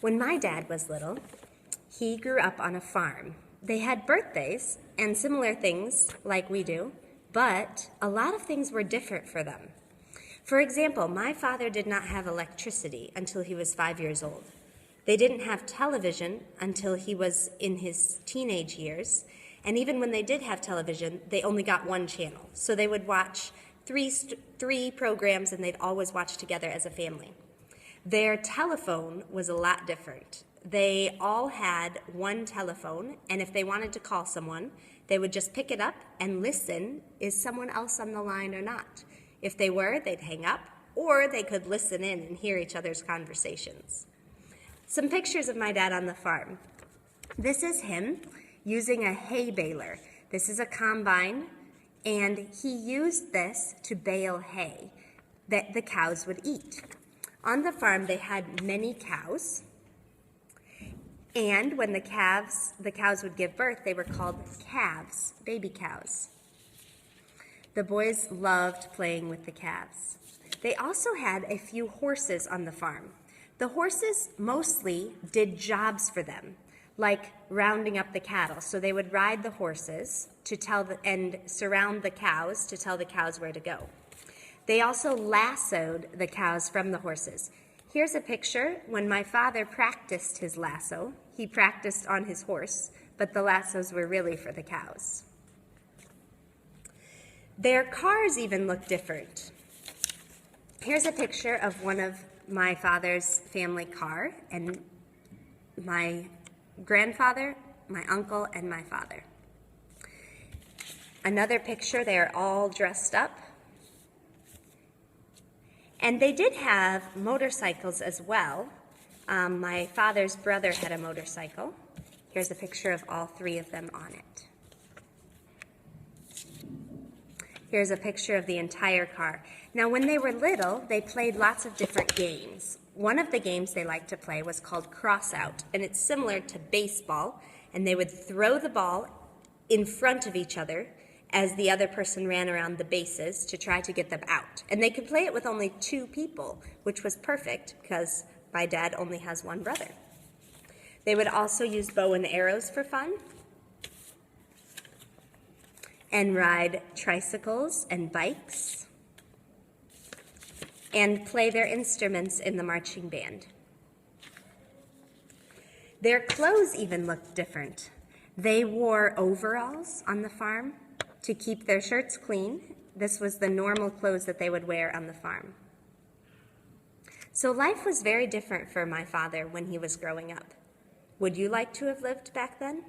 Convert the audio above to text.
When my dad was little, he grew up on a farm. They had birthdays and similar things like we do, but a lot of things were different for them. For example, my father did not have electricity until he was 5 years old. They didn't have television until he was in his teenage years, and even when they did have television, they only got one channel. So they would watch three programs, and they'd always watch together as a family. Their telephone was a lot different. They all had one telephone, and if they wanted to call someone, they would just pick it up and listen, is someone else on the line or not? If they were, they'd hang up, or they could listen in and hear each other's conversations. Some pictures of my dad on the farm. This is him using a hay baler. This is a combine, and he used this to bale hay that the cows would eat. On the farm, they had many cows, and when the cows would give birth, they were called calves, baby cows. The boys loved playing with the calves. They also had a few horses on the farm. The horses mostly did jobs for them, like rounding up the cattle. So they would ride the horses and surround the cows to tell the cows where to go. They also lassoed the cows from the horses. Here's a picture when my father practiced his lasso. He practiced on his horse, but the lassos were really for the cows. Their cars even look different. Here's a picture of one of my father's family car, and my grandfather, my uncle, and my father. Another picture, they are all dressed up. And they did have motorcycles as well. My father's brother had a motorcycle. Here's a picture of all three of them on it. Here's a picture of the entire car. Now, when they were little, they played lots of different games. One of the games they liked to play was called cross-out, and it's similar to baseball, and they would throw the ball in front of each other as the other person ran around the bases to try to get them out. And they could play it with only 2 people, which was perfect because my dad only has one brother. They would also use bow and arrows for fun, and ride tricycles and bikes, and play their instruments in the marching band. Their clothes even looked different. They wore overalls on the farm to keep their shirts clean. This was the normal clothes that they would wear on the farm. So life was very different for my father when he was growing up. Would you like to have lived back then?